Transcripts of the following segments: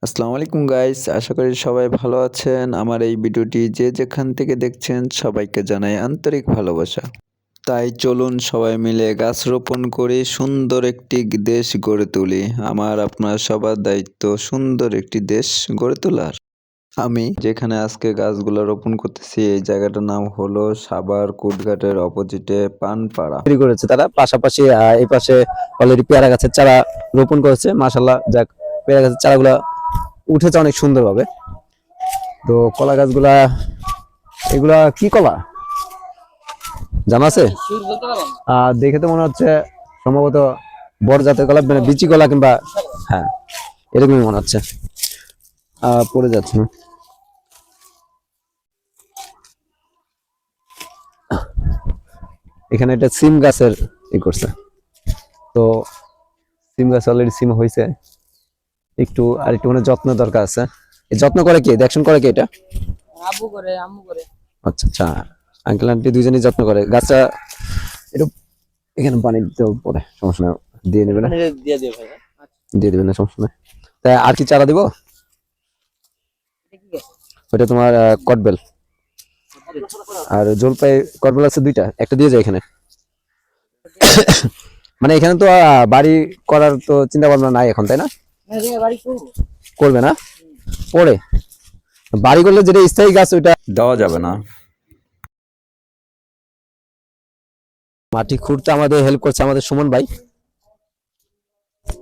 আসসালামু আলাইকুম গাইস, আশা করি সবাই ভালো আছেন। আমার এই ভিডিওটি যে যেখান থেকে দেখছেন সবাইকে জানাই আন্তরিক ভালোবাসা। তাই চলুন সবাই মিলে গাছ রোপণ করে সুন্দর একটি দেশ গড়ে তুলি। আমার আপনার সবার দায়িত্ব সুন্দর একটি দেশ গড়ে তোলার। আমি যেখানে আজকে গাছগুলো রোপণ করতেছি এই জায়গাটার নাম হলো সাভার কুটঘাটের অপোজিটে পানপাড়া তৈরি করেছে তারা। পাশাপাশি এই পাশে অলরেডি পেয়ারা গাছের চারা রোপণ করেছে। মাশাআল্লাহ, যাক, পেয়ারা গাছের চারাগুলা উঠেছে অনেক সুন্দরভাবে। তো কলা গাছগুলা, এগুলা কি কলা জানা আছে? দেখে তো মনে হচ্ছে সম্ভবত বড় জাতের কলা, মানে বিচি কলা কিংবা, হ্যাঁ, এরকমই মনে হচ্ছে। পড়ে যাচ্ছে না। এখানে একটা সিম গাছের করছে। তো সিম গাছ অলরেডি সিম হয়েছে, একটু আর একটু মানে যত্ন দরকার আছে। এই যত্ন করে কে, দেখশন করে কে? এটা আব্বু করে, আম্মু করে। আচ্ছা আচ্ছা, আঙ্কেল আন্টি দুইজনই যত্ন করে। গাছটা একটু এখানে পানি দিতে পরে সমস্যা নেই, দিয়ে নেবে না? দিয়ে দিও ভাই। দিয়ে দেবেন না, সমস্যা নেই। তা আর কি চারা দিব? ওইটা তোমার কটবেল আর জলপাই। কটবেল আছে দুইটা, একটা দিয়ে যায় এখানে। মানে এখানে তো বাড়ি করার তো চিন্তা ভাবনা নাই এখন, তাই না? করবে না পরে? বাড়ি করলে যেটা স্থায়ী গাছ ওইটা দেওয়া যাবে না। মাটি খুঁড়তে আমাদের হেল্প করছে আমাদের সুমন ভাই।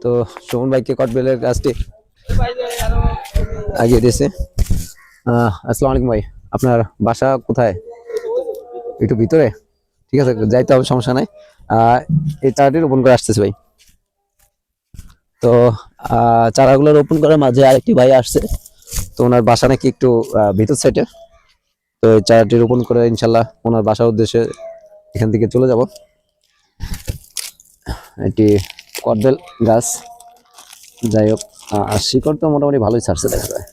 তো সুমন ভাইকে কটবেলের গাছটি আগিয়ে দিয়েছে। আসসালামু আলাইকুম ভাই, আপনার বাসা কোথায়? একটু ভিতরে? ঠিক আছে, যাইতে হবে, সমস্যা নাই। এই চারাটি রোপণ করে আসতেছে ভাই। তো চারাগুলো রোপণ করার মাঝে আরেকটি ভাই আসছে। তো ওনার বাসা নাকি একটু ভিতর সাইডে। তো এই চারাটি রোপণ করে ইনশাল্লাহ ওনার বাসার উদ্দেশ্যে এখান থেকে চলে যাব। এটি কদবেল গাছ, যাই হোক, আর শিকড় তো মোটামুটি ভালোই ছাড়ছে দেখা যায়।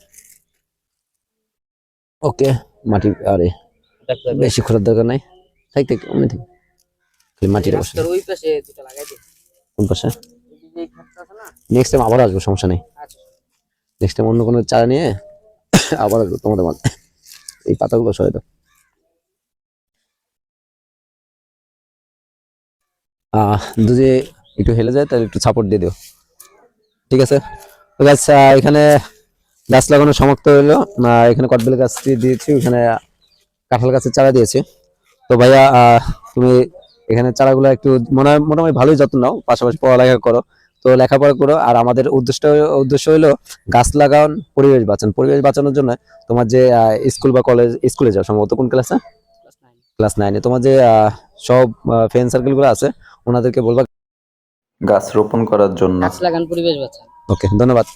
ওকে, মাটি আরে বেশি খোঁড়ার দরকার নাই, থাক থাক অমনি থাক, খালি মাটির বসে। ওই পাশে দুটো লাগাই দে। কোন পাশে? এই খাটটা আছে না? নেক্সট টাইম আবার আসবো, সমস্যা নেই। আচ্ছা। নেক্সট টাইম অন্য কোনো চারা নিয়ে আবার আসবো তোমাদের মাঝে। এই পাতাগুলো সরাই দাও। যদি একটু হেলে যায় তাহলে একটু সাপোর্ট দিয়ে দিও, ঠিক আছে? তো গাছ এখানে গাছ লাগানো সমাপ্ত হইলো। এখানে কটবেল গাছটি দিয়েছি, ওখানে কাঁঠাল গাছের চারা দিয়েছি। তো ভাইয়া, তুমি এখানে চারাগুলো একটু মোটামুটি ভালোই যত্ন নাও, পাশাপাশি পড়ালেখা করো। তো লেখাপড়া করো, আর আমাদের উদ্দেশ্য হলো গাছ লাগান, পরিবেশ বাঁচান। পরিবেশ বাঁচানোর জন্য তোমার যে স্কুল বা কলেজ, স্কুলে যাও সম্ভবত, কোন ক্লাসে? ক্লাস 9-এ। তোমার যে সব ফ্রেন্ড সার্কেল গুলো আছে ওনাদেরকে বলবা গাছ রোপণ করার জন্য। গাছ লাগান, পরিবেশ বাঁচান। ওকে, ধন্যবাদ।